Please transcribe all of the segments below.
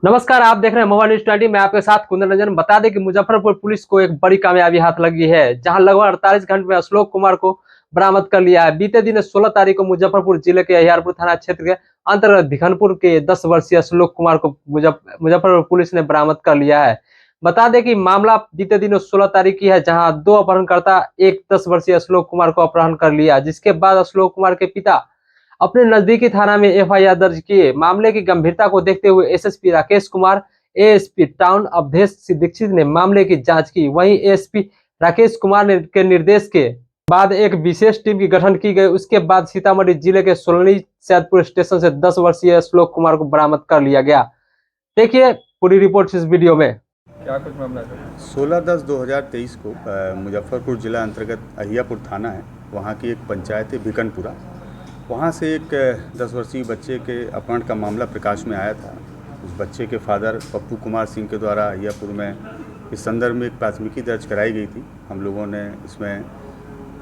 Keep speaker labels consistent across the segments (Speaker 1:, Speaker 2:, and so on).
Speaker 1: नमस्कार, आप देख रहे हैं मोबाइल न्यूज 20। मैं आपके साथ कुंदन रंजन। बता दें कि मुजफ्फरपुर पुलिस को एक बड़ी कामयाबी हाथ लगी है, जहां लगभग 48 घंटे में अशोक कुमार को बरामद कर लिया है। बीते दिन 16 तारीख को मुजफ्फरपुर जिले के अहियारपुर थाना क्षेत्र के अंतर्गत भिखनपुर के 10 वर्षीय अशोक कुमार को मुजफ्फरपुर पुलिस ने बरामद कर लिया है। बता दें कि मामला बीते दिन 16 तारीख की है, जहाँ दो अपहरणकर्ता एक 10 वर्षीय अशोक कुमार को अपहरण कर लिया, जिसके बाद अशोक कुमार के पिता अपने नजदीकी थाना में एफआईआर दर्ज किए। मामले की गंभीरता को देखते हुए SSP Rakesh Kumar, ASP town Awadhesh Dixit ने मामले की जांच की। वहीं एएसपी राकेश कुमार के निर्देश के बाद एक विशेष टीम की गठन की गई। उसके बाद सीतामढ़ी जिले के सोलनी सैदपुर स्टेशन से 10 वर्षीय श्लोक कुमार को बरामद कर लिया गया। देखिए पूरी रिपोर्ट इस वीडियो में।
Speaker 2: क्या कुछ मामला है?
Speaker 3: 16/10/2023 को मुजफ्फरपुर जिला अंतर्गत अहियापुर थाना है, वहाँ की एक पंचायत है भिकनपुरा। वहाँ से एक 10 वर्षीय बच्चे के अपहरण का मामला प्रकाश में आया था। उस बच्चे के फादर पप्पू कुमार सिंह के द्वारा अहियापुर में इस संदर्भ में एक प्राथमिकी दर्ज कराई गई थी। हम लोगों ने इसमें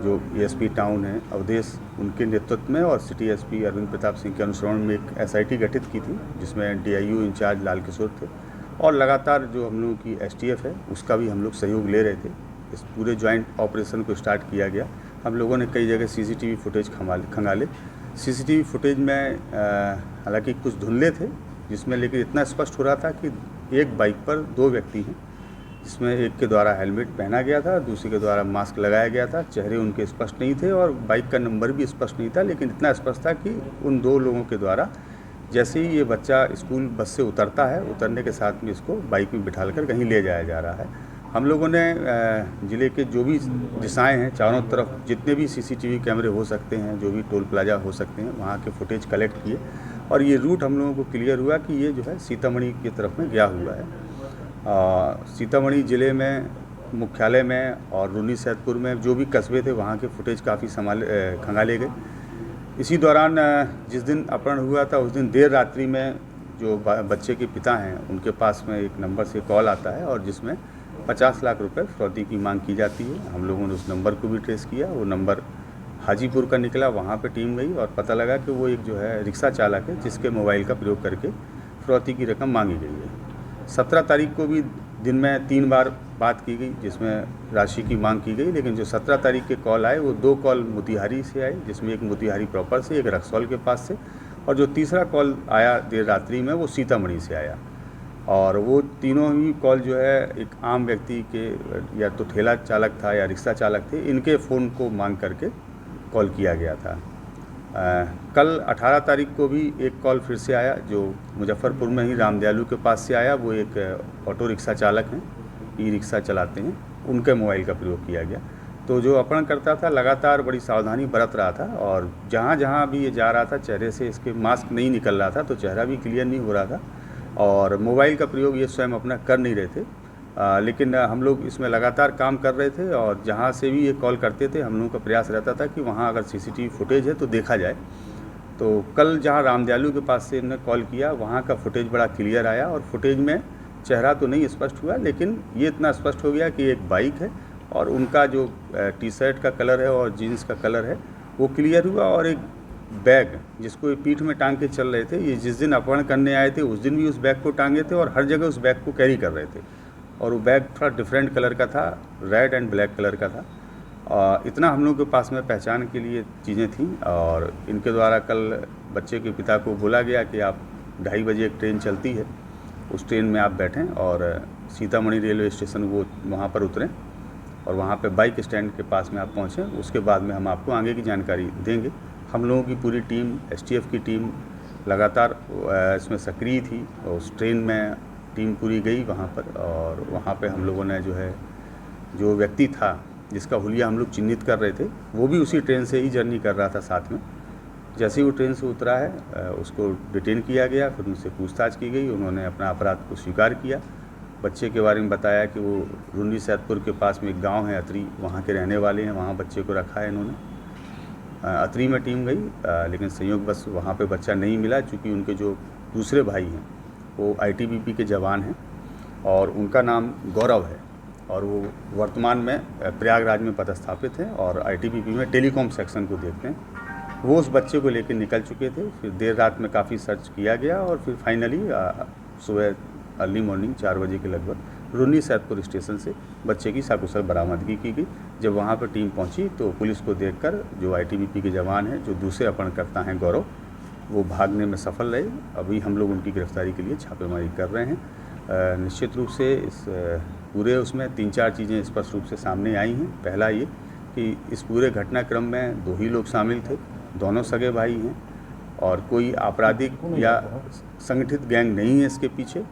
Speaker 3: जो एएसपी टाउन है अवधेश, उनके नेतृत्व में और सिटी एसपी अरविंद प्रताप सिंह के अनुसरण में एक एसआईटी गठित की थी, जिसमें डीआईयू इंचार्ज लाल किशोर थे और लगातार जो हम लोगों की एसटीएफ है उसका भी हम लोग सहयोग ले रहे थे। इस पूरे जॉइंट ऑपरेशन को स्टार्ट किया गया। हम लोगों ने कई जगह सीसीटीवी फुटेज खंगाले। सीसीटीवी फुटेज में हालांकि कुछ धुंधले थे, जिसमें लेकिन इतना स्पष्ट हो रहा था कि एक बाइक पर दो व्यक्ति हैं, जिसमें एक के द्वारा हेलमेट पहना गया था, दूसरे के द्वारा मास्क लगाया गया था। चेहरे उनके स्पष्ट नहीं थे और बाइक का नंबर भी स्पष्ट नहीं था, लेकिन इतना स्पष्ट था कि उन दो लोगों के द्वारा जैसे ही ये बच्चा स्कूल बस से उतरता है, उतरने के साथ में इसको बाइक में बिठाकर कहीं ले जाया जा रहा है। हम लोगों ने ज़िले के जो भी दिशाएं हैं, चारों तरफ जितने भी सीसीटीवी कैमरे हो सकते हैं, जो भी टोल प्लाजा हो सकते हैं, वहाँ के फुटेज कलेक्ट किए और ये रूट हम लोगों को क्लियर हुआ कि ये जो है सीतामढ़ी की तरफ में गया हुआ है। सीतामढ़ी ज़िले में मुख्यालय में और रूनी सैदपुर में जो भी कस्बे थे, वहाँ के फुटेज काफ़ी खंगाले गए। इसी दौरान जिस दिन अपहरण हुआ था उस दिन देर रात्रि में जो बच्चे के पिता हैं, उनके पास में एक नंबर से कॉल आता है और जिसमें 50 लाख रुपए फिरौती की मांग की जाती है। हम लोगों ने उस नंबर को भी ट्रेस किया। वो नंबर हाजीपुर का निकला। वहाँ पे टीम गई और पता लगा कि वो एक जो है रिक्शा चालक है, जिसके मोबाइल का प्रयोग करके फिरौती की रकम मांगी गई है। 17 तारीख को भी दिन में 3 बार बात की गई, जिसमें राशि की मांग की गई, लेकिन जो 17 तारीख के कॉल आए वो 2 कॉल मोतिहारी से आए, जिसमें एक मोतिहारी प्रॉपर से, एक रक्सौल के पास से, और जो तीसरा कॉल आया देर रात्रि में वो सीतामढ़ी से आया। और वो तीनों ही कॉल जो है एक आम व्यक्ति के, या तो ठेला चालक था या रिक्शा चालक थे, इनके फ़ोन को मांग करके कॉल किया गया था। कल 18 तारीख को भी एक कॉल फिर से आया, जो मुजफ्फरपुर में ही रामदयालु के पास से आया। वो एक ऑटो रिक्शा चालक हैं, ई रिक्शा चलाते हैं, उनके मोबाइल का प्रयोग किया गया। तो जो अपहरण करता था लगातार बड़ी सावधानी बरत रहा था और जहाँ जहाँ भी ये जा रहा था चेहरे से इसके मास्क नहीं निकल रहा था, तो चेहरा भी क्लियर नहीं हो रहा था और मोबाइल का प्रयोग ये स्वयं अपना कर नहीं रहे थे। लेकिन हम लोग इसमें लगातार काम कर रहे थे और जहाँ से भी ये कॉल करते थे, हम लोगों का प्रयास रहता था कि वहाँ अगर सीसीटीवी फुटेज है तो देखा जाए। तो कल जहाँ रामदयालु के पास से इन्होंने कॉल किया, वहाँ का फुटेज बड़ा क्लियर आया और फुटेज में चेहरा तो नहीं स्पष्ट हुआ, लेकिन ये इतना स्पष्ट हो गया कि एक बाइक है और उनका जो टी शर्ट का कलर है और जीन्स का कलर है वो क्लियर हुआ। और एक बैग जिसको ये पीठ में टांग के चल रहे थे, ये जिस दिन अपहरण करने आए थे उस दिन भी उस बैग को टांगे थे और हर जगह उस बैग को कैरी कर रहे थे। और वो बैग थोड़ा डिफरेंट कलर का था, रेड एंड ब्लैक कलर का था। इतना हम लोग के पास में पहचान के लिए चीज़ें थीं। और इनके द्वारा कल बच्चे के पिता को बोला गया कि आप 2:30 बजे एक ट्रेन चलती है, उस ट्रेन में आप बैठें और सीतामढ़ी रेलवे स्टेशन वो वहाँ पर उतरें और वहाँ पे बाइक स्टैंड के पास में आप पहुँचें। उसके बाद में हम आपको आगे की जानकारी देंगे। हम लोगों की पूरी टीम, एसटीएफ की टीम लगातार इसमें सक्रिय थी और उस ट्रेन में टीम पूरी गई वहाँ पर। और वहाँ पे हम लोगों ने जो है, जो व्यक्ति था जिसका हुलिया हम लोग चिन्हित कर रहे थे, वो भी उसी ट्रेन से ही जर्नी कर रहा था साथ में। जैसे ही वो ट्रेन से उतरा है उसको डिटेन किया गया, फिर उनसे पूछताछ की गई। उन्होंने अपना अपराध को स्वीकार किया। बच्चे के बारे में बताया कि वो रूनी सैदपुर के पास में एक गांव है अतरी, वहाँ के रहने वाले हैं, वहाँ बच्चे को रखा है इन्होंने। अतरी में टीम गई, लेकिन संयोगवश वहाँ पे बच्चा नहीं मिला, चूँकि उनके जो दूसरे भाई हैं वो आईटीबीपी के जवान हैं और उनका नाम गौरव है और वो वर्तमान में प्रयागराज में पदस्थापित हैं और आईटीबीपी में टेलीकॉम सेक्शन को देखते हैं। वो उस बच्चे को लेकर निकल चुके थे। फिर देर रात में काफ़ी सर्च किया गया और फिर फाइनली सुबह अर्ली मॉर्निंग 4 बजे के लगभग रुन्नी सैदपुर स्टेशन से बच्चे की सकुशल बरामदगी की गई। जब वहाँ पर टीम पहुँची तो पुलिस को देखकर जो ITBP के जवान हैं, जो दूसरे अपहरणकर्ता हैं गौरव, वो भागने में सफल रहे। अभी हम लोग उनकी गिरफ्तारी के लिए छापेमारी कर रहे हैं। निश्चित रूप से इस पूरे उसमें 3-4 चीज़ें स्पष्ट रूप से सामने आई हैं। पहला ये कि इस पूरे घटनाक्रम में 2 ही लोग शामिल थे, दोनों सगे भाई हैं और कोई आपराधिक या संगठित गैंग नहीं है इसके पीछे,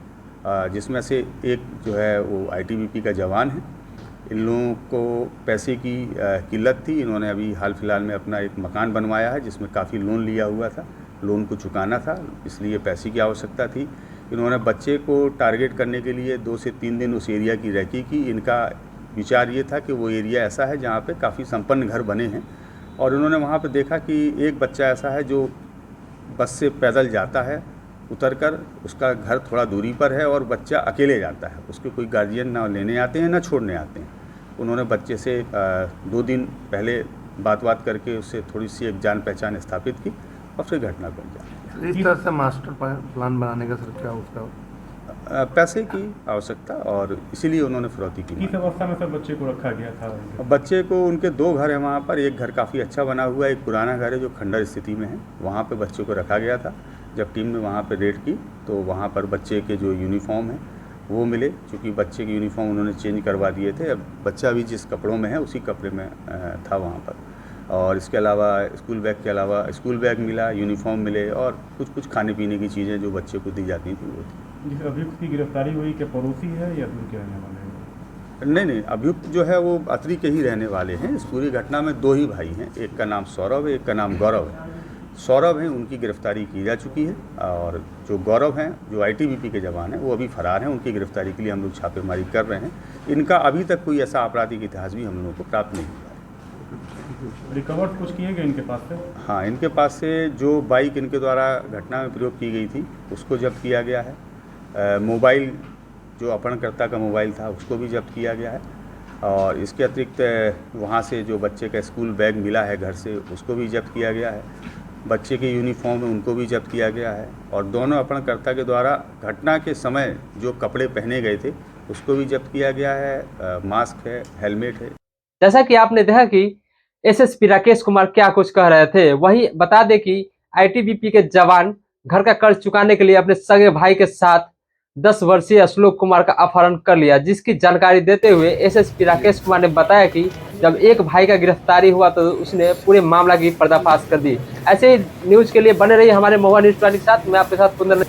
Speaker 3: जिसमें से एक जो है वो ITBP का जवान है। इन लोगों को पैसे की किल्लत थी। इन्होंने अभी हाल फिलहाल में अपना एक मकान बनवाया है जिसमें काफ़ी लोन लिया हुआ था, लोन को चुकाना था, इसलिए पैसे की आवश्यकता थी। इन्होंने बच्चे को टारगेट करने के लिए 2 से 3 दिन उस एरिया की रैकी की। इनका विचार ये था कि वो एरिया ऐसा है जहाँ पे काफ़ी संपन्न घर बने हैं और उन्होंने वहाँ पे देखा कि एक बच्चा ऐसा है जो बस से पैदल जाता है, उतरकर उसका घर थोड़ा दूरी पर है और बच्चा अकेले जाता है, उसके कोई गार्जियन ना लेने आते हैं ना छोड़ने आते हैं। उन्होंने बच्चे से 2 दिन पहले बात करके उससे थोड़ी सी एक जान पहचान स्थापित की और फिर घटना को अंजाम।
Speaker 2: इस तरह से मास्टर प्लान बनाने का सर क्या उसका
Speaker 3: पैसे की आवश्यकता और इसीलिए उन्होंने फिरौती की।
Speaker 4: किस अवस्था में सर बच्चे को रखा गया था?
Speaker 3: बच्चे को उनके 2 घर हैं वहाँ पर। एक घर काफ़ी अच्छा बना हुआ है, एक पुराना घर है जो खंडर स्थिति में है, वहाँ पे बच्चे को रखा गया था। जब टीम ने वहाँ पे रेड की तो वहाँ पर बच्चे के जो यूनिफॉर्म हैं वो मिले, क्योंकि बच्चे के यूनिफॉर्म उन्होंने चेंज करवा दिए थे। अब बच्चा भी जिस कपड़ों में है उसी कपड़े में था वहाँ पर। और इसके अलावा स्कूल बैग के अलावा स्कूल बैग मिला, यूनिफॉर्म मिले और कुछ खाने पीने की चीज़ें जो बच्चे को दी जाती थी वो थी।
Speaker 4: जिस अभियुक्त की गिरफ्तारी हुई क्या पड़ोसी है या दूर के रहने वाले हैं?
Speaker 3: नहीं, अभियुक्त जो है वो अतरी के ही रहने वाले हैं। इस पूरी घटना में 2 ही भाई हैं, एक का नाम सौरभ है, एक का नाम गौरव है। सौरभ हैं, उनकी गिरफ्तारी की जा चुकी है और जो गौरव हैं, जो ITBP के जवान हैं, वो अभी फरार हैं। उनकी गिरफ्तारी के लिए हम लोग छापेमारी कर रहे हैं। इनका अभी तक कोई ऐसा आपराधिक इतिहास भी हम लोगों को प्राप्त नहीं हुआ है।
Speaker 4: रिकवर कुछ किए गए इनके पास से?
Speaker 3: हाँ, इनके पास से जो बाइक इनके द्वारा घटना में प्रयोग की गई थी उसको जब्त किया गया है। मोबाइल जो अपहरणकर्ता का मोबाइल था उसको भी जब्त किया गया है और इसके अतिरिक्त वहाँ से जो बच्चे का स्कूल बैग मिला है घर से उसको भी जब्त किया गया है। बच्चे के यूनिफॉर्म है उनको भी जब्त किया गया है और दोनों अपहरणकर्ता के द्वारा घटना के समय जो कपड़े पहने गए थे उसको भी जब्त किया गया है। मास्क है, हेलमेट है।
Speaker 1: जैसा कि आपने देखा कि SSP राकेश कुमार क्या कुछ कह रहे थे, वही बता दें कि ITBP के जवान घर का कर्ज चुकाने के लिए अपने सगे भाई के साथ 10 वर्षीय आश्लोक कुमार का अपहरण कर लिया, जिसकी जानकारी देते हुए SSP राकेश कुमार ने बताया कि जब एक भाई का गिरफ्तारी हुआ तो उसने पूरे मामला की पर्दाफाश कर दी। ऐसे ही न्यूज के लिए बने रहिए हमारे महुआ न्यूज़ 20 के साथ। मैं आपके साथ कुंदन।